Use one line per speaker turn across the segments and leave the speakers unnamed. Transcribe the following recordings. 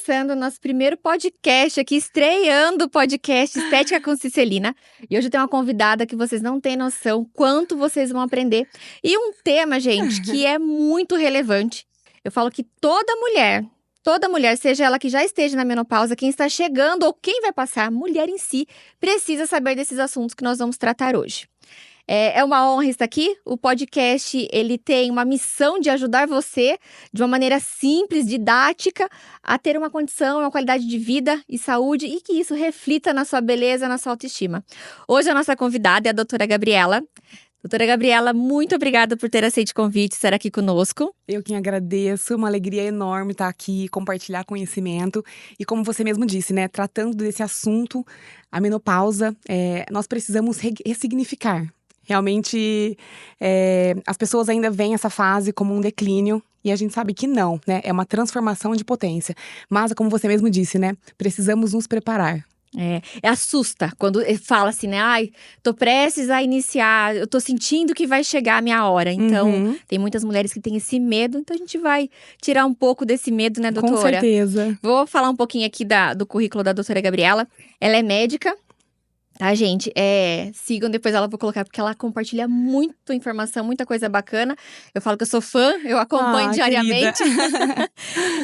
começando o nosso primeiro podcast aqui, estreando o podcast Estética com Cicelina. E hoje eu tenho uma convidada que vocês não têm noção quanto vocês vão aprender. E um tema, gente, que é muito relevante. Eu falo que toda mulher, seja ela que já esteja na menopausa, quem está chegando ou quem vai passar, mulher em si, precisa saber desses assuntos que nós vamos tratar hoje. É uma honra estar aqui. O podcast, ele tem uma missão de ajudar você, de uma maneira simples, didática, a ter uma condição, uma qualidade de vida e saúde e que isso reflita na sua beleza, na sua autoestima. Hoje a nossa convidada é a doutora Gabriela. Doutora Gabriela, muito obrigada por ter aceito o convite, estar aqui conosco.
Eu quem agradeço, uma alegria enorme estar aqui, compartilhar conhecimento. E como você mesmo disse, né, tratando desse assunto, a menopausa, nós precisamos ressignificar. Realmente, as pessoas ainda veem essa fase como um declínio e a gente sabe que não, né? É uma transformação de potência. Mas, como você mesmo disse, né? Precisamos nos preparar.
Assusta quando fala assim, né? Ai, tô prestes a iniciar, eu tô sentindo que vai chegar a minha hora. Então, tem muitas mulheres que têm esse medo, então a gente vai tirar um pouco desse medo, né, doutora?
Com certeza.
Vou falar um pouquinho aqui do currículo da doutora Gabriela. Ela é médica. Tá, gente? Sigam, depois ela vou colocar, porque ela compartilha muita informação, muita coisa bacana. Eu falo que eu sou fã, eu acompanho diariamente.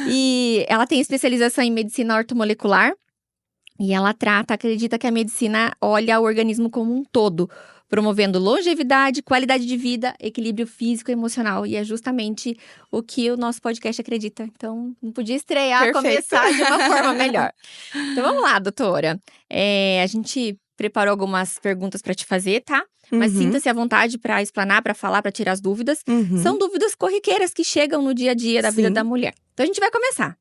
E ela tem especialização em medicina ortomolecular. E ela acredita que a medicina olha o organismo como um todo, promovendo longevidade, qualidade de vida, equilíbrio físico e emocional. E é justamente o que o nosso podcast acredita. Então, não podia estrear, começar de uma forma melhor. Então, vamos lá, doutora. A gente preparou algumas perguntas para te fazer, tá? Mas sinta-se à vontade para explanar, para falar, para tirar as dúvidas. São dúvidas corriqueiras que chegam no dia a dia da vida da mulher. Então, a gente vai começar.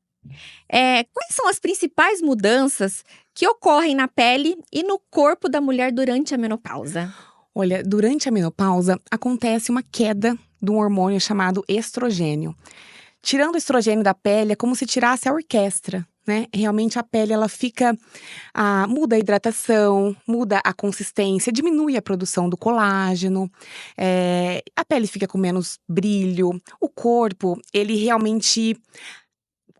Quais são as principais mudanças que ocorrem na pele e no corpo da mulher durante a menopausa?
Olha, durante a menopausa acontece uma queda de um hormônio chamado estrogênio. Tirando o estrogênio da pele é como se tirasse a orquestra, né? Realmente a pele ela fica, muda a hidratação, muda a consistência, diminui a produção do colágeno, a pele fica com menos brilho, o corpo, ele realmente…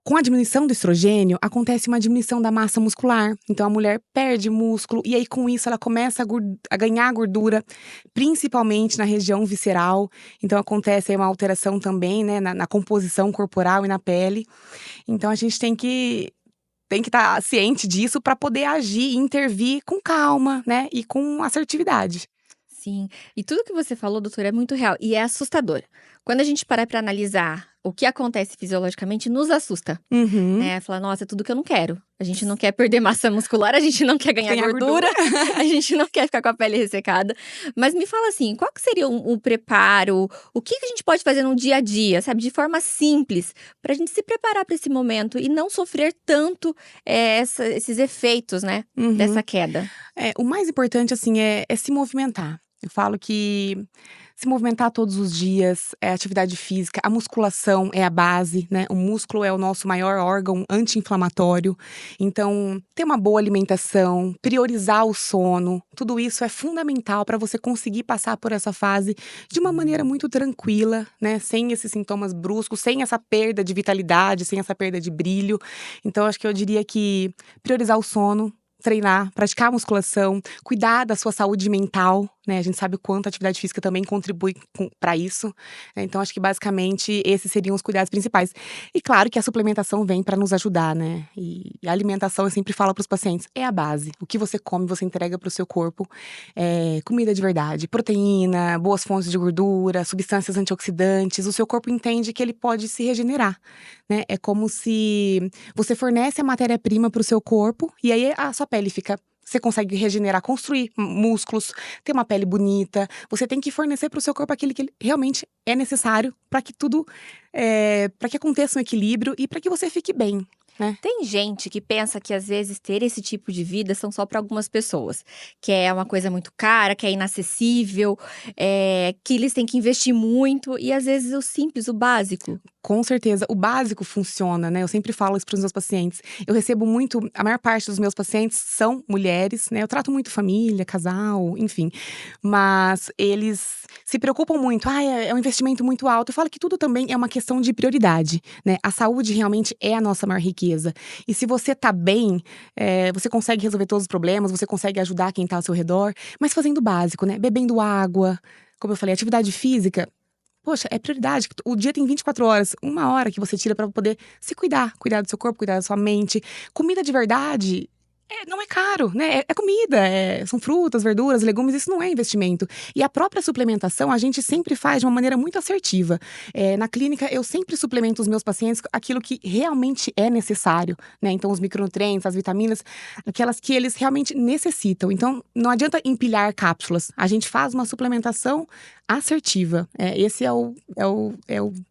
Com a diminuição do estrogênio, acontece uma diminuição da massa muscular. Então, a mulher perde músculo e aí, com isso, ela começa a ganhar gordura, principalmente na região visceral. Então, acontece aí uma alteração também, né, na composição corporal e na pele. Então, a gente tem que estar ciente disso para poder agir e intervir com calma, né, e com assertividade.
Sim, e tudo que você falou, doutora, é muito real e é assustador. Quando a gente para analisar o que acontece fisiologicamente, nos assusta. Fala, nossa, é tudo que eu não quero. A gente não quer perder massa muscular, a gente não quer ganhar gordura, a gente não quer ficar com a pele ressecada. Mas me fala assim, qual que seria um preparo? O que a gente pode fazer no dia a dia, sabe? De forma simples, pra gente se preparar para esse momento e não sofrer tanto esses efeitos, né? Dessa queda.
O mais importante, assim, é se movimentar. Eu falo que se movimentar todos os dias, atividade física, a musculação é a base, né? O músculo é o nosso maior órgão anti-inflamatório. Então, ter uma boa alimentação, priorizar o sono, tudo isso é fundamental para você conseguir passar por essa fase de uma maneira muito tranquila, né? Sem esses sintomas bruscos, sem essa perda de vitalidade, sem essa perda de brilho. Então, acho que eu diria que priorizar o sono, treinar, praticar a musculação, cuidar da sua saúde mental, né? A gente sabe o quanto a atividade física também contribui para isso, né? Então, acho que basicamente esses seriam os cuidados principais. E claro que a suplementação vem para nos ajudar, né? E a alimentação, eu sempre falo para os pacientes, é a base. O que você come, você entrega para o seu corpo. Comida de verdade, proteína, boas fontes de gordura, substâncias antioxidantes. O seu corpo entende que ele pode se regenerar, né? É como se você fornece a matéria-prima para o seu corpo e aí a sua pele fica… Você consegue regenerar, construir músculos, ter uma pele bonita. Você tem que fornecer para o seu corpo aquilo que realmente é necessário para que tudo… para que aconteça um equilíbrio e para que você fique bem, né?
Tem gente que pensa que às vezes ter esse tipo de vida são só para algumas pessoas. Que é uma coisa muito cara, que é inacessível, que eles têm que investir muito. E às vezes o simples, o básico.
Com certeza, o básico funciona, né, eu sempre falo isso para os meus pacientes. Eu recebo muito a maior parte dos meus pacientes são mulheres, né, eu trato muito família, casal, enfim. Mas eles se preocupam muito, é um investimento muito alto. Eu falo que tudo também é uma questão de prioridade, né, a saúde realmente é a nossa maior riqueza. E se você tá bem, você consegue resolver todos os problemas, você consegue ajudar quem tá ao seu redor, mas fazendo o básico, né, bebendo água, como eu falei, atividade física. Poxa, é prioridade. O dia tem 24 horas, 1 hora que você tira pra poder se cuidar, cuidar do seu corpo, cuidar da sua mente. Comida de verdade não é caro, né? É comida, são frutas, verduras, legumes, isso não é investimento. E a própria suplementação a gente sempre faz de uma maneira muito assertiva. Na clínica, eu sempre suplemento os meus pacientes aquilo que realmente é necessário, né? Então, os micronutrientes, as vitaminas, aquelas que eles realmente necessitam. Então, não adianta empilhar cápsulas. A gente faz uma suplementação assertiva. Esse é o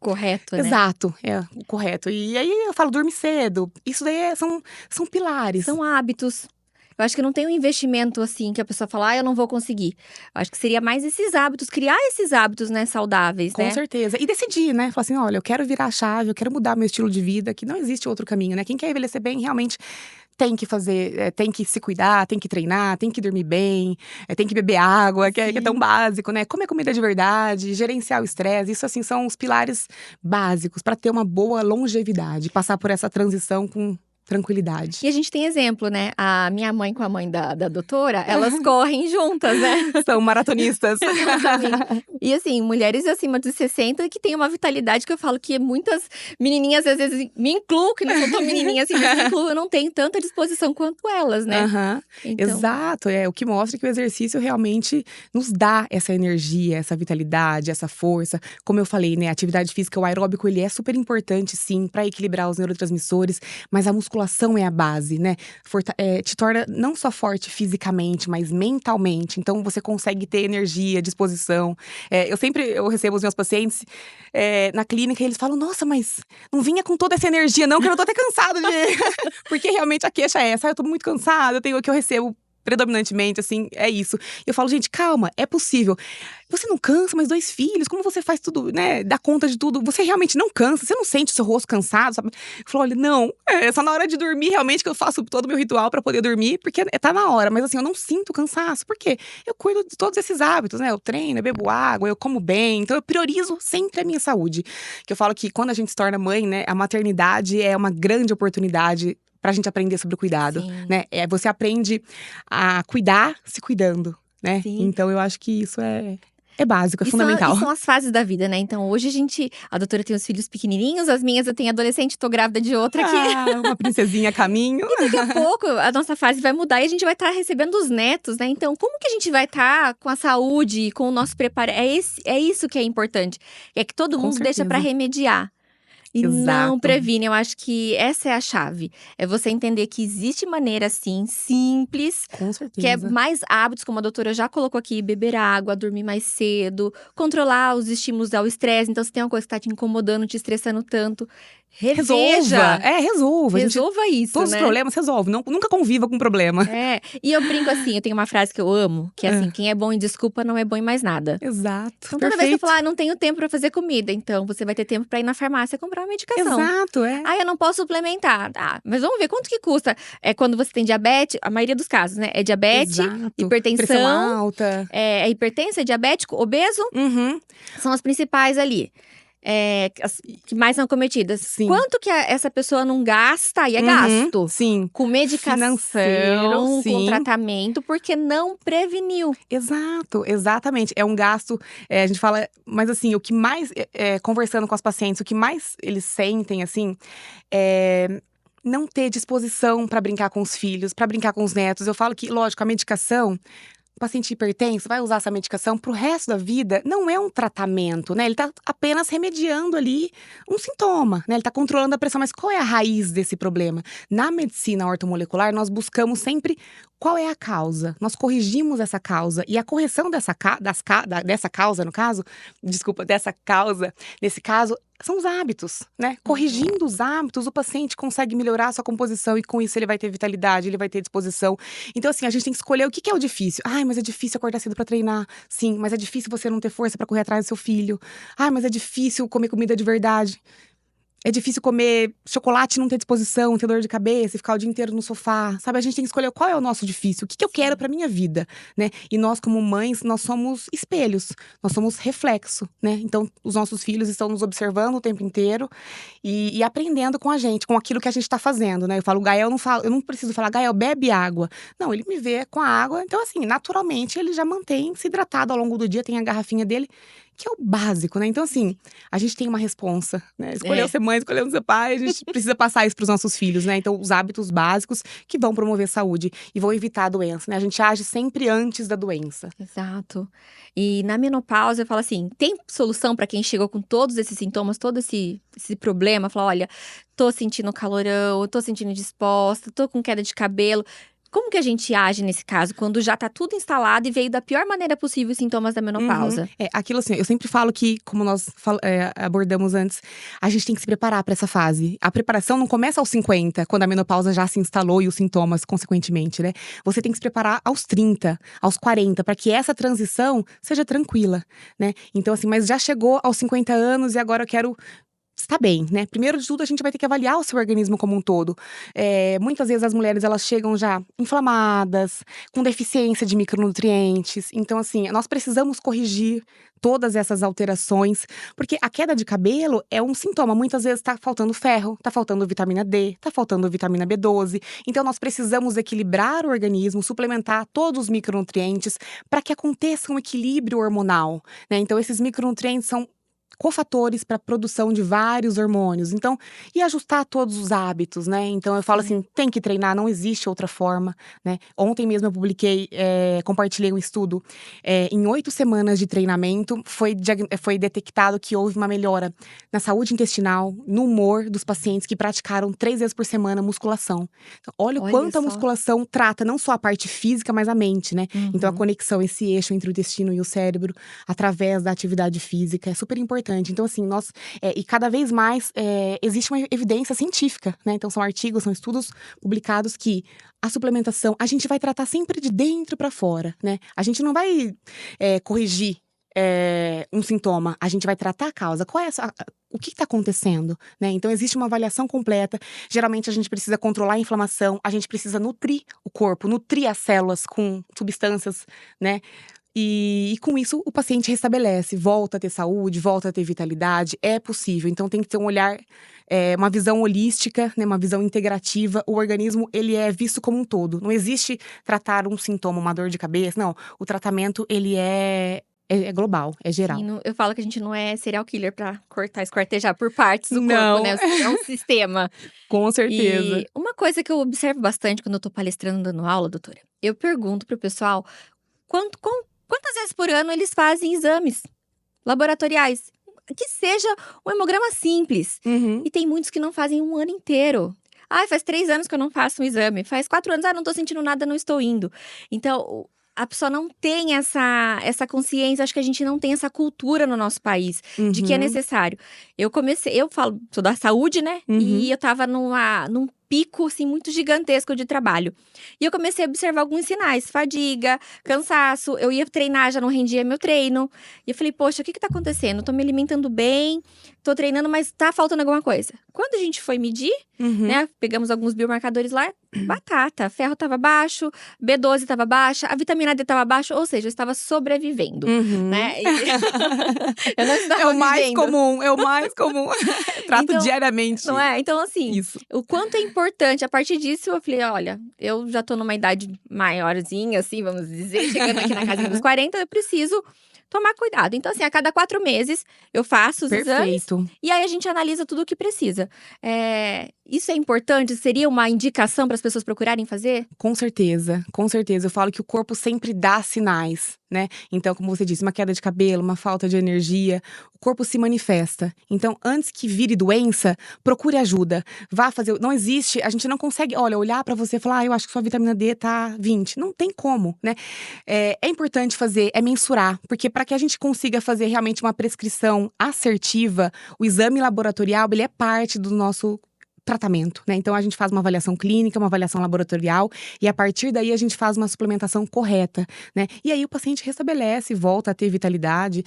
Correto, né?
exato, é o correto. E aí eu falo, dormir cedo. Isso daí são pilares.
São hábitos. Eu acho que não tem um investimento assim que a pessoa fala, eu não vou conseguir. Eu acho que seria mais esses hábitos, criar esses hábitos, né, saudáveis,
Com
né?
certeza. E decidir, né? Falar assim, olha, eu quero virar a chave, eu quero mudar meu estilo de vida, que não existe outro caminho, né? Quem quer envelhecer bem, realmente tem que fazer, tem que se cuidar, tem que treinar, tem que dormir bem, tem que beber água, que é tão básico, né? Comer comida de verdade, gerenciar o estresse, isso assim são os pilares básicos para ter uma boa longevidade, passar por essa transição com tranquilidade.
E a gente tem exemplo, né? A minha mãe com a mãe da doutora, elas correm juntas, né?
São maratonistas.
Exatamente. E assim, mulheres acima de 60 que têm uma vitalidade que eu falo que muitas menininhas, às vezes, me incluo, que não sou tão menininha assim, mas me incluo, eu não tenho tanta disposição quanto elas, né?
Então... Exato, o que mostra que o exercício realmente nos dá essa energia, essa vitalidade, essa força. Como eu falei, né, a atividade física, o aeróbico, ele é super importante, sim, para equilibrar os neurotransmissores, mas a musculação é a base, né? Te torna não só forte fisicamente, mas mentalmente. Então, você consegue ter energia, disposição. Eu recebo os meus pacientes na clínica e eles falam, nossa, mas não vinha com toda essa energia não, que eu tô até cansada de… Porque realmente a queixa é essa, eu tô muito cansada, eu tenho o que eu recebo predominantemente, assim, é isso. Eu falo, gente, calma, é possível. Você não cansa, mas 2 filhos, como você faz tudo, né, dá conta de tudo? Você realmente não cansa, você não sente o seu rosto cansado, sabe? Eu falo, olha, não, é só na hora de dormir realmente que eu faço todo o meu ritual pra poder dormir, porque tá na hora, mas assim, eu não sinto cansaço, por quê? Eu cuido de todos esses hábitos, né, eu treino, eu bebo água, eu como bem, então eu priorizo sempre a minha saúde. Que eu falo que quando a gente se torna mãe, né, a maternidade é uma grande oportunidade pra gente aprender sobre o cuidado,
Sim.
né? Você aprende a cuidar se cuidando, né?
Sim.
Então eu acho que isso é básico, é fundamental.
E são as fases da vida, né? Então hoje a doutora tem os filhos pequenininhos, as minhas eu tenho adolescente, tô grávida de outra aqui.
Uma princesinha a caminho.
E daqui a pouco a nossa fase vai mudar e a gente vai estar recebendo os netos, né? Então como que a gente vai estar com a saúde, com o nosso preparo? É isso que é importante. É que todo
Com
mundo deixa pra
certeza.
remediar. E
Exato.
não previne, eu acho que essa é a chave. É você entender que existe maneira, assim, simples,
Com
que é
certeza.
mais hábitos, como a doutora já colocou aqui, beber água, dormir mais cedo, controlar os estímulos ao estresse. Então, se tem uma coisa que tá te incomodando, te estressando tanto, reveja.
Resolva.
Resolva isso,
todos
né?
os problemas resolve. Nunca conviva com problema.
E eu brinco assim, eu tenho uma frase que eu amo, que é assim, quem é bom em desculpa não é bom em mais nada.
Exato.
Então, toda vez que eu falar, não tenho tempo pra fazer comida, então você vai ter tempo pra ir na farmácia comprar uma medicação.
Exato,
Eu não posso suplementar. Mas vamos ver quanto que custa. Quando você tem diabetes, a maioria dos casos, né? É diabetes,
Exato.
hipertensão.
Pressão alta.
É hipertenso, é diabético, obeso. São as principais ali. As que mais são cometidas.
Sim.
Quanto que essa pessoa não gasta? E é gasto.
Sim.
Com medicação,
Financeiro, sim.
com tratamento, porque não preveniu.
Exato, exatamente. É um gasto, a gente fala, mas assim, o que mais, conversando com as pacientes, o que mais eles sentem, assim, é não ter disposição para brincar com os filhos, para brincar com os netos. Eu falo que, lógico, a medicação, o paciente hipertenso vai usar essa medicação pro resto da vida, não é um tratamento, né? Ele tá apenas remediando ali um sintoma, né? Ele tá controlando a pressão, mas qual é a raiz desse problema? Na medicina ortomolecular, nós buscamos sempre qual é a causa. Nós corrigimos essa causa e a correção dessa causa, no caso, dessa causa, nesse caso, são os hábitos, né? Corrigindo os hábitos, o paciente consegue melhorar a sua composição e com isso ele vai ter vitalidade, ele vai ter disposição. Então, assim, a gente tem que escolher o que é o difícil. Mas é difícil acordar cedo pra treinar. Sim, mas é difícil você não ter força pra correr atrás do seu filho. Mas é difícil comer comida de verdade. É difícil comer chocolate e não ter disposição, ter dor de cabeça e ficar o dia inteiro no sofá, sabe? A gente tem que escolher qual é o nosso difícil, o que eu quero pra minha vida, né? E nós, como mães, nós somos espelhos, nós somos reflexo, né? Então, os nossos filhos estão nos observando o tempo inteiro e aprendendo com a gente, com aquilo que a gente tá fazendo, né? Eu falo, Gael, eu não preciso falar, Gael, bebe água. Não, ele me vê com a água, então assim, naturalmente ele já mantém se hidratado ao longo do dia, tem a garrafinha dele, que é o básico, né? Então, assim, a gente tem uma responsa, né? Escolheu ser mãe, escolheu ser pai, a gente precisa passar isso pros nossos filhos, né? Então, os hábitos básicos que vão promover saúde e vão evitar a doença, né? A gente age sempre antes da doença.
Exato. E na menopausa, eu falo assim, tem solução pra quem chegou com todos esses sintomas, todo esse problema? Fala, olha, tô sentindo calorão, tô sentindo disposta, tô com queda de cabelo. Como que a gente age nesse caso, quando já tá tudo instalado e veio da pior maneira possível os sintomas da menopausa?
Aquilo assim, eu sempre falo que, como nós abordamos antes, a gente tem que se preparar pra essa fase. A preparação não começa aos 50, quando a menopausa já se instalou e os sintomas, consequentemente, né? Você tem que se preparar aos 30, aos 40, pra que essa transição seja tranquila, né? Então, assim, mas já chegou aos 50 anos e agora eu quero está bem, né? Primeiro de tudo, a gente vai ter que avaliar o seu organismo como um todo. Muitas vezes as mulheres, elas chegam já inflamadas, com deficiência de micronutrientes. Então, assim, nós precisamos corrigir todas essas alterações, porque a queda de cabelo é um sintoma. Muitas vezes tá faltando ferro, tá faltando vitamina D, tá faltando vitamina B12. Então, nós precisamos equilibrar o organismo, suplementar todos os micronutrientes para que aconteça um equilíbrio hormonal, né? Então, esses micronutrientes são cofatores para a produção de vários hormônios. Então, e ajustar todos os hábitos, né? Então, eu falo assim, tem que treinar, não existe outra forma, né? Ontem mesmo eu compartilhei um estudo. Em 8 semanas de treinamento, foi detectado que houve uma melhora na saúde intestinal, no humor dos pacientes que praticaram 3 vezes por semana musculação. Então, olha o quanto a
só.
musculação trata não só a parte física, mas a mente, né? Então, a conexão, esse eixo entre o intestino e o cérebro, através da atividade física, é super importante. Então, assim, e cada vez mais existe uma evidência científica, né? Então, são artigos, são estudos publicados que a suplementação, a gente vai tratar sempre de dentro para fora, né? A gente não vai corrigir um sintoma, a gente vai tratar a causa. O que está acontecendo, né? Então, existe uma avaliação completa. Geralmente, a gente precisa controlar a inflamação, a gente precisa nutrir o corpo, nutrir as células com substâncias, né? E com isso, o paciente restabelece, volta a ter saúde, volta a ter vitalidade. É possível. Então, tem que ter um olhar, uma visão holística, né, uma visão integrativa. O organismo, ele é visto como um todo. Não existe tratar um sintoma, uma dor de cabeça. Não, o tratamento, ele é global, é geral.
Sim, eu falo que a gente não é serial killer pra cortar, esquartejar por partes do
Não.
corpo, né? É um sistema.
Com certeza.
E uma coisa que eu observo bastante quando eu tô palestrando, dando aula, doutora, eu pergunto pro pessoal quantas vezes por ano eles fazem exames laboratoriais. Que seja um hemograma simples. E tem muitos que não fazem um ano inteiro. Faz 3 anos que eu não faço um exame. Faz 4 anos, não tô sentindo nada, não estou indo. Então, a pessoa não tem essa consciência. Acho que a gente não tem essa cultura no nosso país de que é necessário. Eu falo, sou da saúde, né? E eu tava num pico, assim, muito gigantesco de trabalho. E eu comecei a observar alguns sinais. Fadiga, cansaço. Eu ia treinar, já não rendia meu treino. E eu falei, poxa, o que tá acontecendo? Eu tô me alimentando bem, tô treinando, mas tá faltando alguma coisa. Quando a gente foi medir, né? Pegamos alguns biomarcadores lá. Batata, ferro tava baixo, B12 tava baixa, a vitamina D tava baixa. Ou seja, eu estava sobrevivendo, né? Eu não estava
É o mais
vivendo.
comum, é o mais comum. Trato diariamente.
Não é? Então, assim,
Isso.
o quanto é importante. A partir disso, eu falei, olha, eu já tô numa idade maiorzinha, assim, vamos dizer. Chegando aqui na casa dos 40, eu preciso tomar cuidado. Então, assim, a cada 4 meses, eu faço os exames. E aí, a gente analisa tudo o que precisa. Isso é importante? Seria uma indicação para as pessoas procurarem fazer?
Com certeza, com certeza. Eu falo que o corpo sempre dá sinais, né? Então, como você disse, uma queda de cabelo, uma falta de energia, o corpo se manifesta. Então, antes que vire doença, procure ajuda. Vá fazer. Não existe, a gente não consegue, olha, olhar pra você e falar, eu acho que sua vitamina D tá 20. Não tem como, né? É importante fazer, mensurar, porque para que a gente consiga fazer realmente uma prescrição assertiva, o exame laboratorial, ele é parte do nosso tratamento, né? Então, a gente faz uma avaliação clínica, uma avaliação laboratorial e a partir daí a gente faz uma suplementação correta, né? E aí o paciente restabelece, volta a ter vitalidade.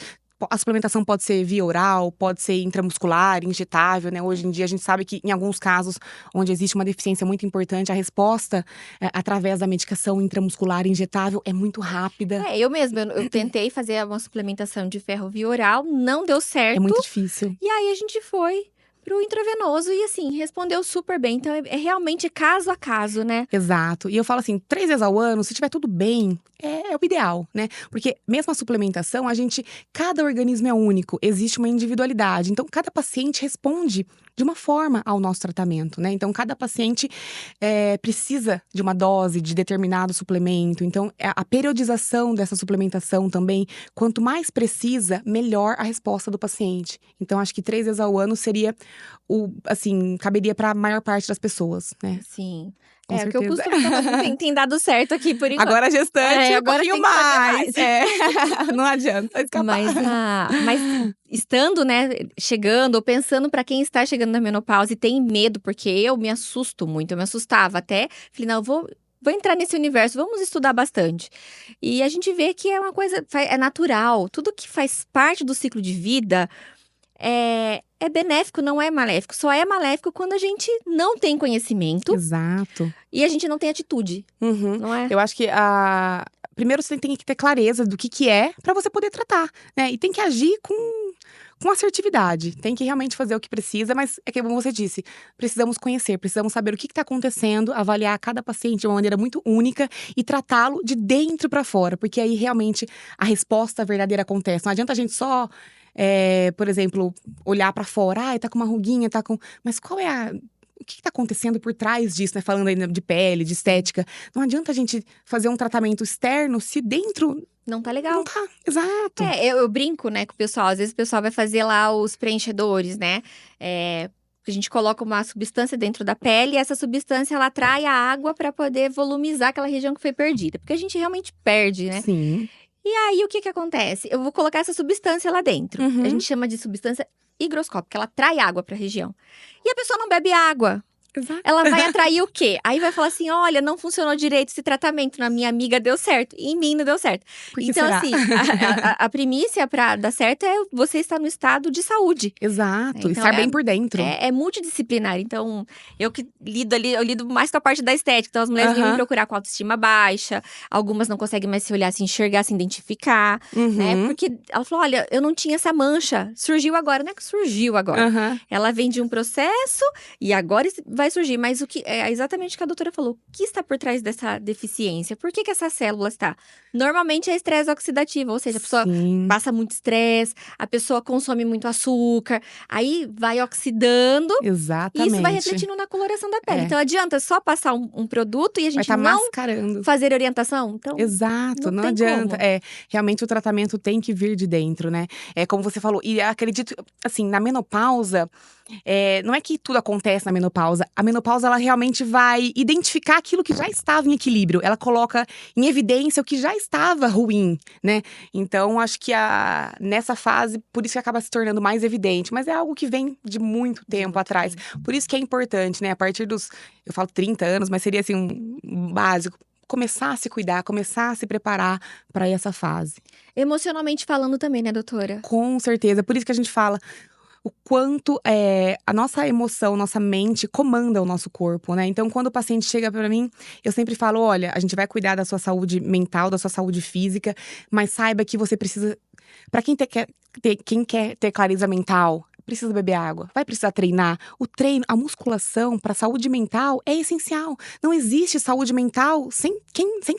A suplementação pode ser via oral, pode ser intramuscular, injetável, né? Hoje em dia a gente sabe que em alguns casos onde existe uma deficiência muito importante, a resposta através da medicação intramuscular injetável é muito rápida.
Eu mesma, eu tentei fazer uma suplementação de ferro via oral, não deu certo.
É muito difícil.
E aí a gente foi pro intravenoso e assim, respondeu super bem. Então é realmente caso a caso, né?
Exato. E eu falo assim, 3 vezes ao ano, se tiver tudo bem, é o ideal, né? Porque mesmo a suplementação, cada organismo é único, existe uma individualidade. Então, cada paciente responde de uma forma ao nosso tratamento, né? Então, cada paciente precisa de uma dose de determinado suplemento. Então, a periodização dessa suplementação também, quanto mais precisa, melhor a resposta do paciente. Então, acho que 3 vezes ao ano seria caberia para a maior parte das pessoas, né?
Sim.
Com
O que eu
certeza.
costumo falar, tem dado certo aqui por enquanto.
Agora a gestante,
agora
um pouquinho
tem que fazer
mais. Não adianta escapar.
Mas estando, né, chegando ou pensando pra quem está chegando na menopausa e tem medo, porque eu me assusto muito, eu me assustava até. Falei, não, vou entrar nesse universo, vamos estudar bastante. E a gente vê que é uma coisa, é natural. Tudo que faz parte do ciclo de vida é benéfico, não é maléfico. Só é maléfico quando a gente não tem conhecimento.
Exato.
E a gente não tem atitude, não é?
Eu acho que primeiro você tem que ter clareza do que é pra você poder tratar, né? E tem que agir com assertividade. Tem que realmente fazer o que precisa, mas é como você disse, precisamos conhecer, precisamos saber o que está acontecendo, avaliar cada paciente de uma maneira muito única e tratá-lo de dentro pra fora, porque aí realmente a resposta verdadeira acontece. Não adianta a gente só por exemplo, olhar pra fora, tá com uma ruguinha, tá com. Mas qual é o que tá acontecendo por trás disso, né? Falando ainda de pele, de estética. Não adianta a gente fazer um tratamento externo se dentro
não tá legal.
não tá. Exato.
Eu brinco, né, com o pessoal. Às vezes o pessoal vai fazer lá os preenchedores, né? A gente coloca uma substância dentro da pele e essa substância, ela atrai a água pra poder volumizar aquela região que foi perdida. Porque a gente realmente perde, né?
Sim.
E aí, o que acontece? Eu vou colocar essa substância lá dentro. A gente chama de substância higroscópica, ela atrai água pra região. E a pessoa não bebe água.
Exato.
Ela vai atrair o quê? Aí vai falar assim, olha, não funcionou direito esse tratamento, na minha amiga deu certo, e em mim não deu certo.
Por que
Então,
será?
assim, a primícia pra dar certo é você estar no estado de saúde.
Exato.
Então,
Estar bem por dentro.
É multidisciplinar. Então, eu que lido ali, eu lido mais com a parte da estética. Então, as mulheres vêm me procurar com autoestima baixa. Algumas não conseguem mais se olhar, se enxergar, se identificar, né? Porque ela falou, olha, eu não tinha essa mancha. Surgiu agora. Não é que surgiu agora. Ela vem de um processo e agora vai surgir. Mas o que é exatamente o que a doutora falou. O que está por trás dessa deficiência? Por que essa célula está? Normalmente é estresse oxidativo. Ou seja, a pessoa passa muito estresse. A pessoa consome muito açúcar. Aí vai oxidando.
Exatamente.
E isso vai refletindo na coloração da pele. Então adianta só passar um produto e a gente
vai
não
mascarando.
Fazer orientação? Então,
exato, não adianta. Realmente o tratamento tem que vir de dentro, né? É como você falou. E acredito, assim, na menopausa, não é que tudo acontece na menopausa. A menopausa, ela realmente vai identificar aquilo que já estava em equilíbrio. Ela coloca em evidência o que já estava ruim, né? Então, acho que nessa fase, por isso que acaba se tornando mais evidente. Mas é algo que vem de muito tempo atrás. Por isso que é importante, né? A partir dos, eu falo 30 anos, mas seria assim, um básico. Começar a se cuidar, começar a se preparar para essa fase.
Emocionalmente falando também, né, doutora?
Com certeza. Por isso que a gente fala o quanto a nossa emoção, nossa mente comanda o nosso corpo, né? Então, quando o paciente chega para mim, eu sempre falo, olha, a gente vai cuidar da sua saúde mental, da sua saúde física, mas saiba que você precisa… Para quem quer ter clareza mental, precisa beber água, vai precisar treinar. O treino, a musculação para saúde mental é essencial. Não existe saúde mental sem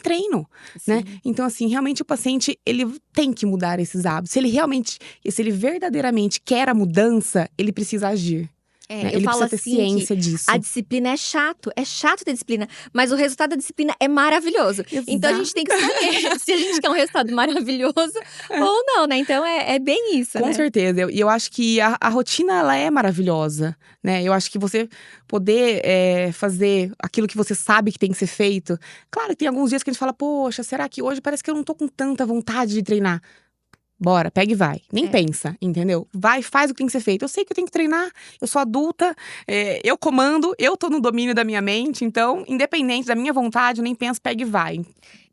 treino, né? Então, assim, realmente o paciente, ele tem que mudar esses hábitos. Se ele verdadeiramente quer a mudança, ele precisa agir.
Eu
ele
falo
precisa ter
assim
ciência
que
disso.
a disciplina é chato ter disciplina, mas o resultado da disciplina é maravilhoso.
Exato.
Então a gente tem que saber se a gente quer um resultado maravilhoso ou não, né? Então é bem isso,
Com certeza. E eu acho que a rotina, ela é maravilhosa, né? Eu acho que você poder fazer aquilo que você sabe que tem que ser feito. Claro que tem alguns dias que a gente fala, poxa, será que hoje parece que eu não tô com tanta vontade de treinar? Bora, pega e vai. Nem pensa, entendeu? Vai, faz o que tem que ser feito. Eu sei que eu tenho que treinar, eu sou adulta, eu comando, eu tô no domínio da minha mente. Então, independente da minha vontade, eu nem penso, pega e vai.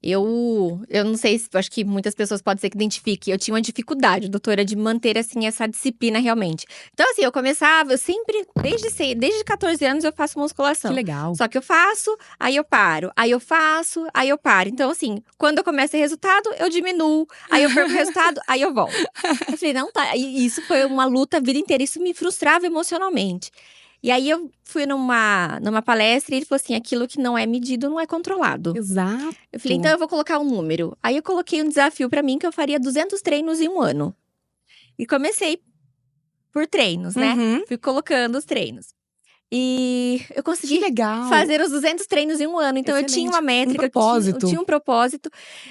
Eu não sei se, acho que muitas pessoas podem ser que identifiquem. Eu tinha uma dificuldade, doutora, de manter, assim, essa disciplina realmente. Então, assim, eu sempre, desde 14 anos eu faço
Que
musculação.
legal.
Só que eu faço, aí eu paro. Aí eu faço, aí eu paro. Então, assim, quando eu começo a ter resultado, eu diminuo. Aí eu perco o resultado, aí eu volto. Eu falei, não tá. E isso foi uma luta a vida inteira. Isso me frustrava emocionalmente. E aí eu fui numa palestra e ele falou assim: aquilo que não é medido não é controlado.
Exato.
Eu falei, então eu vou colocar um número. Aí eu coloquei um desafio pra mim que eu faria 200 treinos em um ano. E comecei por treinos, né?
Uhum.
Fui colocando os treinos. E eu
Que
consegui
legal.
fazer os 200 treinos em um ano. Então eu tinha uma
Excelente.
métrica, eu
propósito.
tinha um propósito.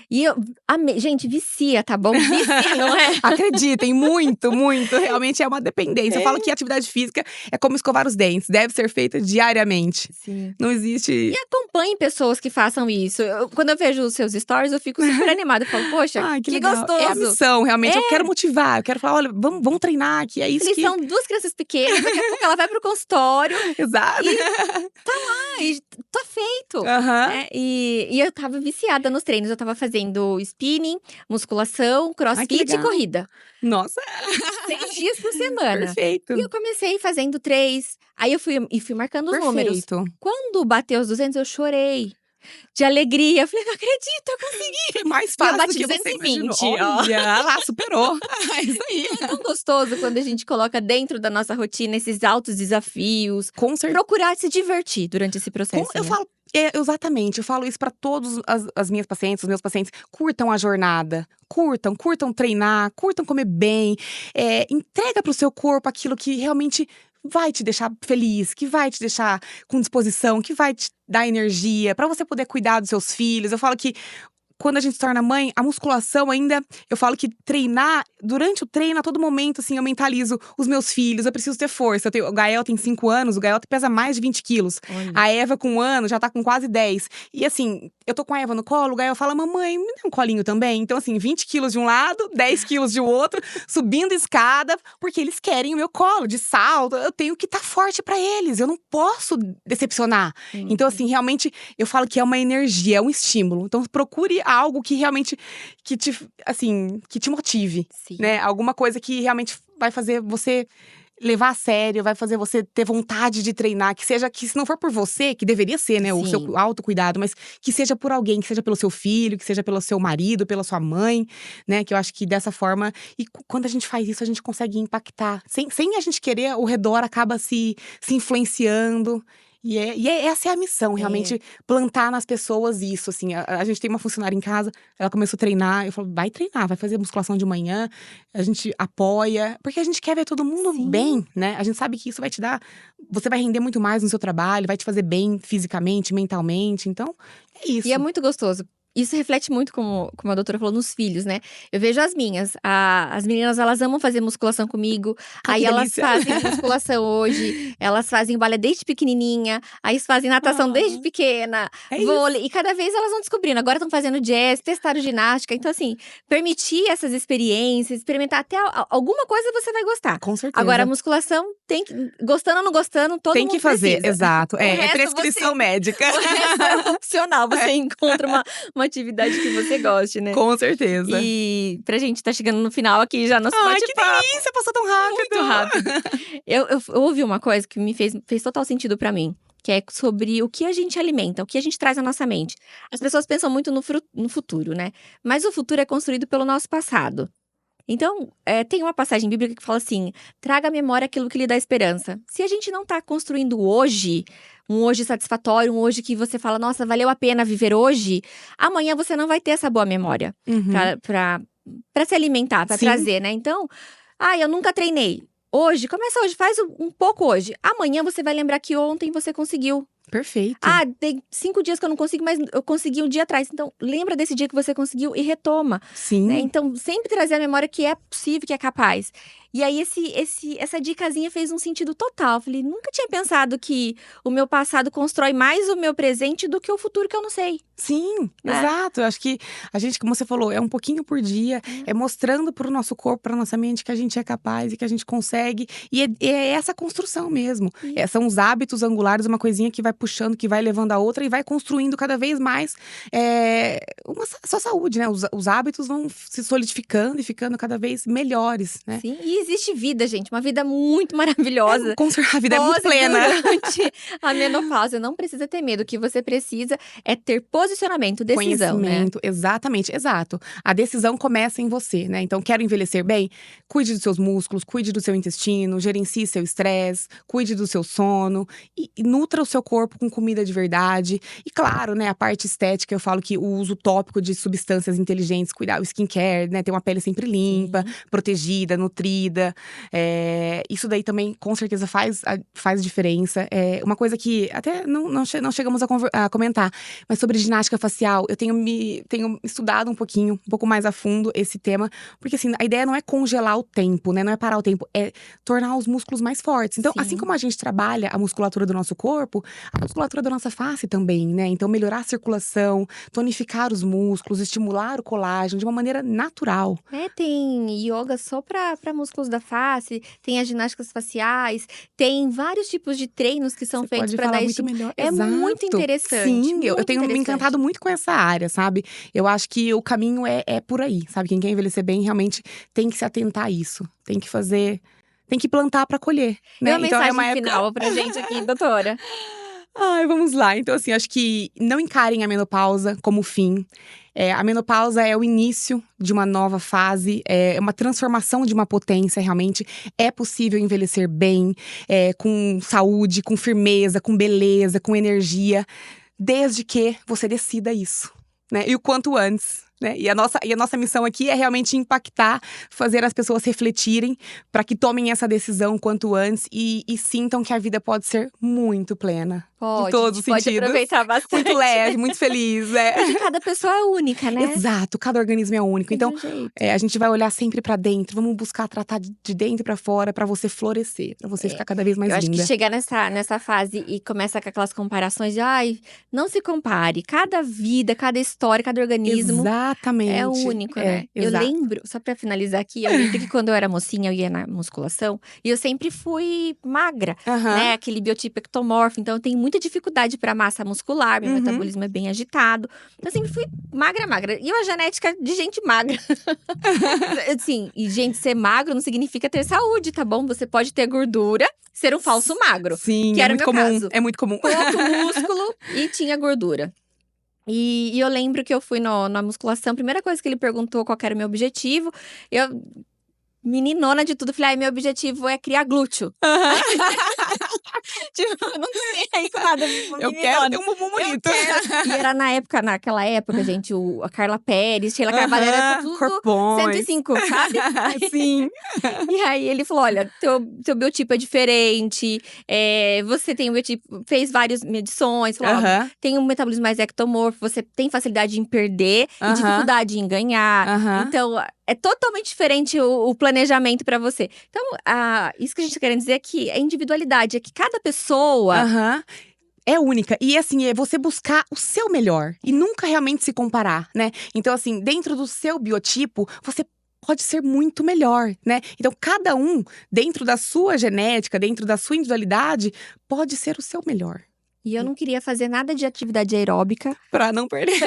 E eu amei. Gente, vicia, tá bom? Vicia, não é?
Acreditem, muito, muito. Realmente é uma dependência. Eu falo que atividade física é como escovar os dentes. Deve ser feita diariamente.
Sim.
Não existe…
E acompanhe pessoas que façam isso. Quando eu vejo os seus stories, eu fico super animada. Eu falo, poxa,
Ai,
que
legal.
gostoso.
É a missão, realmente. Eu quero motivar. Eu quero falar, olha, vamos treinar, que é isso
Eles
que…
são duas crianças pequenas, daqui a pouco ela vai pro consultório.
Exato.
Ai, tá feito.
Aham.
Né? E eu tava viciada nos treinos. Eu tava fazendo spinning, musculação,
Ai, que
crossfit e
legal.
corrida.
Nossa,
6 dias por semana.
perfeito.
E eu comecei fazendo 3. Aí eu fui marcando os números.
Perfeito.
Quando bateu os 200, eu chorei. De alegria. Eu falei, não acredito, eu consegui.
É mais
E eu
fácil do
bati
que você
220,
imaginou.
ó.
Olha, lá, superou. É isso aí.
É tão gostoso quando a gente coloca dentro da nossa rotina esses altos desafios.
Com certeza.
Procurar se divertir durante esse processo,
Eu
né?
falo, exatamente, eu falo isso pra todos as minhas pacientes, os meus pacientes. Curtam a jornada, curtam treinar, curtam comer bem. Entrega pro seu corpo aquilo que realmente vai te deixar feliz, que vai te deixar com disposição, que vai te dar energia, pra você poder cuidar dos seus filhos. Eu falo que quando a gente se torna mãe, a musculação ainda, eu falo que treinar, durante o treino, a todo momento, assim, eu mentalizo os meus filhos, eu preciso ter força. O Gael tem 5 anos, o Gael pesa mais de 20 quilos.
Olha.
A Eva, com 1 ano, já tá com quase 10. E assim, eu tô com a Eva no colo, o Gael fala, mamãe, me dá um colinho também. Então assim, 20 quilos de um lado, 10 quilos de outro, subindo escada, porque eles querem o meu colo, de salto. Eu tenho que estar forte pra eles, eu não posso decepcionar. Então assim, realmente, eu falo que é uma energia, é um estímulo. Então procure algo que realmente, que te motive,
Sim.
né? Alguma coisa que realmente vai fazer você levar a sério, vai fazer você ter vontade de treinar, que se não for por você, que deveria ser, né, o
Sim.
seu autocuidado, mas que seja por alguém, que seja pelo seu filho, que seja pelo seu marido, pela sua mãe, né, que eu acho que dessa forma, e quando a gente faz isso, a gente consegue impactar, sem a gente querer, o redor acaba se influenciando. Essa é a missão, realmente, plantar nas pessoas isso, assim. A gente tem uma funcionária em casa, ela começou a treinar, eu falo, vai treinar, vai fazer musculação de manhã, a gente apoia, porque a gente quer ver todo mundo
Sim.
bem, né? A gente sabe que isso vai te dar, você vai render muito mais no seu trabalho, vai te fazer bem fisicamente, mentalmente, então, é isso.
E é muito gostoso. Isso reflete muito, como a doutora falou, nos filhos, né? Eu vejo as minhas. As meninas, elas amam fazer musculação comigo.
Ai,
Aí
que
elas
delícia.
fazem musculação hoje. Elas fazem balé desde pequenininha. Aí fazem natação desde pequena.
É
Vôlei. E cada vez elas vão descobrindo. Agora estão fazendo jazz, testaram ginástica. Então, assim, permitir essas experiências, experimentar até alguma coisa você vai gostar.
Com certeza.
Agora, a musculação, gostando ou não gostando, todo
tem
mundo
que fazer,
precisa.
exato. É
resto
prescrição médica.
O resto é opcional. Você encontra uma atividade que você goste, né?
Com certeza.
E pra gente tá chegando no final aqui já nosso
Ai, que
bate-papo.
delícia, passou tão rápido.
Muito rápido. Eu ouvi uma coisa que me fez total sentido pra mim. Que é sobre o que a gente alimenta, o que a gente traz à nossa mente. As pessoas pensam muito no futuro, né? Mas o futuro é construído pelo nosso passado. Então, tem uma passagem bíblica que fala assim: traga à memória aquilo que lhe dá esperança. Se a gente não tá construindo hoje, um hoje satisfatório, um hoje que você fala, nossa, valeu a pena viver hoje, amanhã você não vai ter essa boa memória pra se alimentar, pra
Sim.
trazer, né? Então, eu nunca treinei. Hoje, começa hoje, faz um pouco hoje. Amanhã você vai lembrar que ontem você conseguiu.
Perfeito.
Tem 5 dias que eu não consigo, mas eu consegui um dia atrás. Então, lembra desse dia que você conseguiu e retoma.
Sim.
Né? Então, sempre trazer a memória que é possível, que é capaz. E aí, essa dicasinha fez um sentido total. Falei, nunca tinha pensado que o meu passado constrói mais o meu presente do que o futuro que eu não sei.
Sim,
Né?
exato. Eu acho que a gente, como você falou, é um pouquinho por dia, é mostrando pro nosso corpo, pra nossa mente que a gente é capaz e que a gente consegue. E é essa construção mesmo. São os hábitos angulares, uma coisinha que vai puxando, que vai levando a outra e vai construindo cada vez mais sua saúde, né? Os hábitos vão se solidificando e ficando cada vez melhores, né?
Sim, e existe vida, gente. Uma vida muito maravilhosa.
A vida é muito plena.
Durante a menopausa. Não precisa ter medo. O que você precisa é ter posicionamento, decisão,
Conhecimento, exatamente, exato. A decisão começa em você, né? Então, quero envelhecer bem? Cuide dos seus músculos, cuide do seu intestino, gerencie seu estresse, cuide do seu sono e nutra o seu corpo com comida de verdade. E claro, né, a parte estética, eu falo que o uso tópico de substâncias inteligentes, cuidar o skincare, né, ter uma pele sempre limpa, protegida, nutrida. Isso daí também, com certeza, faz diferença. Uma coisa que até não chegamos a comentar, mas sobre ginástica facial, eu tenho estudado um pouco mais a fundo esse tema, porque assim, a ideia não é congelar o tempo, né? Não é parar o tempo, é tornar os músculos mais fortes. Então, assim como a gente trabalha a musculatura do nosso corpo, a musculatura da nossa face também, né? Então, melhorar a circulação, tonificar os músculos, estimular o colágeno de uma maneira natural.
Tem yoga só pra músculos da face, tem as ginásticas faciais, tem vários tipos de treinos que são feitos pra dar
muito melhor.
É muito interessante.
Sim, eu tenho me encantado muito com essa área, sabe? Eu acho que o caminho é por aí, sabe? Quem quer envelhecer bem realmente tem que se atentar a isso. Tem que fazer, tem que plantar pra colher, né?
E uma mensagem final pra gente aqui, doutora.
Ai, vamos lá. Então, assim, acho que não encarem a menopausa como fim. A menopausa é o início de uma nova fase, é uma transformação de uma potência, realmente. É possível envelhecer bem, com saúde, com firmeza, com beleza, com energia, desde que você decida isso, né? E o quanto antes. Né? E a nossa missão aqui é realmente impactar, fazer as pessoas refletirem para que tomem essa decisão quanto antes e sintam que a vida pode ser muito plena.
Pode,
de todos os sentidos.
Pode aproveitar bastante.
Muito leve, muito feliz, né?
Porque cada pessoa é única, né?
Exato, cada organismo é único. Então, a gente vai olhar sempre pra dentro, vamos buscar tratar de dentro pra fora pra você florescer, pra você ficar cada vez mais linda.
Eu acho que chegar nessa fase e começa com aquelas comparações de não se compare. Cada vida, cada história, cada organismo é único, né? Eu lembro, só pra finalizar aqui, eu lembro que quando eu era mocinha, eu ia na musculação e eu sempre fui magra, né? Aquele biotipo ectomorfo, então eu tenho muita dificuldade pra massa muscular, meu metabolismo é bem agitado. Então eu sempre fui magra. E uma genética de gente magra. Assim, e gente, ser magro não significa ter saúde, tá bom? Você pode ter gordura, ser um falso magro.
Sim,
que era
muito
o meu
comum.
caso.
É muito comum.
Pouco músculo e tinha gordura. E eu lembro que eu fui na musculação, a primeira coisa que ele perguntou qual que era o meu objetivo, eu, meninona de tudo, falei, meu objetivo é criar glúteo. Tipo, eu não sei aí com nada.
Eu quero ter um bumbum bonito.
E era naquela época, gente, a Carla Pérez, Sheila Carvalho, era tudo
corpões.
105, sabe?
Sim.
E aí ele falou, olha, teu biotipo é diferente, você tem um biotipo, fez várias medições, falou, tem um metabolismo mais ectomorfo, você tem facilidade em perder e dificuldade em ganhar. Então, é totalmente diferente o planejamento pra você. Então, isso que a gente tá querendo dizer é que é individualidade, é que cada pessoa…
É única. E assim, é você buscar o seu melhor. E nunca realmente se comparar, né? Então assim, dentro do seu biotipo, você pode ser muito melhor, né? Então cada um, dentro da sua genética, dentro da sua individualidade, pode ser o seu melhor.
E eu não queria fazer nada de atividade aeróbica.
Pra não perder.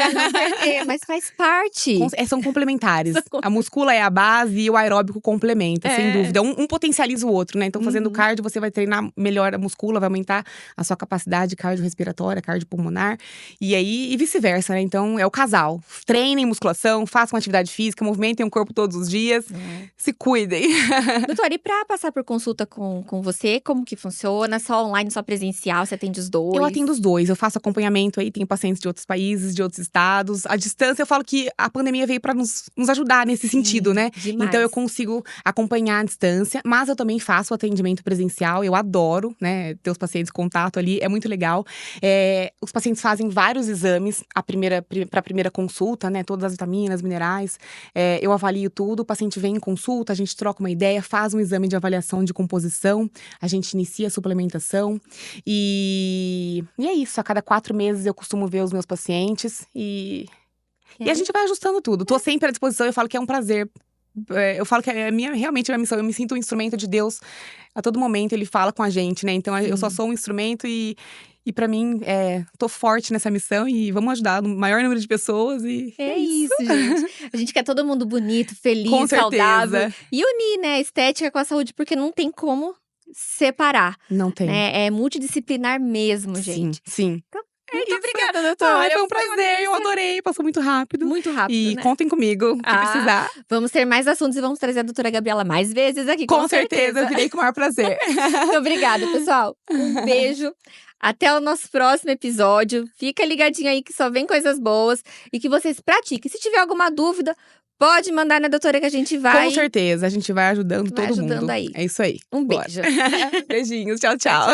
Mas faz parte.
São complementares. A muscula é a base e o aeróbico complementa, sem dúvida. Um potencializa o outro, né? Então, fazendo cardio, você vai treinar melhor a muscula, vai aumentar a sua capacidade cardiorrespiratória, cardiopulmonar. E vice-versa, né? Então, é o casal. Treinem musculação, façam atividade física, movimentem o corpo todos os dias. Se cuidem.
Doutora, e pra passar por consulta com você, como que funciona? Só online, só presencial? Você atende os dois? dois.
atendo os dois. Eu faço acompanhamento aí, tenho pacientes de outros países, de outros estados. À distância, eu falo que a pandemia veio para nos ajudar nesse sentido, né?
Demais.
Então, eu consigo acompanhar à distância, mas eu também faço atendimento presencial. Eu adoro, né, ter os pacientes em contato ali, é muito legal. Os pacientes fazem vários exames para a primeira consulta, né? Todas as vitaminas, minerais. Eu avalio tudo, o paciente vem em consulta, a gente troca uma ideia, faz um exame de avaliação de composição, a gente inicia a suplementação. E é isso, a cada 4 meses eu costumo ver os meus pacientes e a gente vai ajustando tudo. Tô sempre à disposição, eu falo que é um prazer. Eu falo que realmente é a minha missão. Eu me sinto um instrumento de Deus. A todo momento ele fala com a gente, né? Então eu só sou um instrumento e pra mim, tô forte nessa missão e vamos ajudar o maior número de pessoas e
É isso, gente. A gente quer todo mundo bonito, feliz,
Com certeza.
saudável. E unir, né, a estética com a saúde, porque não tem como separar,
Não tem.
né? É multidisciplinar mesmo,
Sim,
gente.
sim.
Muito
isso.
obrigada, doutora.
Ai, foi um
uma
prazer, eu adorei, passou muito rápido.
Muito rápido,
E
né?
contem comigo, o que precisar.
Vamos ter mais assuntos e vamos trazer a doutora Gabriela mais vezes aqui,
Com certeza, eu virei com o maior prazer.
Muito obrigada, pessoal. Um beijo. Até o nosso próximo episódio. Fica ligadinho aí que só vem coisas boas e que vocês pratiquem. Se tiver alguma dúvida, pode mandar na doutora que a gente vai.
Com certeza, a gente vai ajudando todo mundo.
Aí.
É isso aí.
Um
Bora.
beijo.
Beijinhos, tchau, tchau.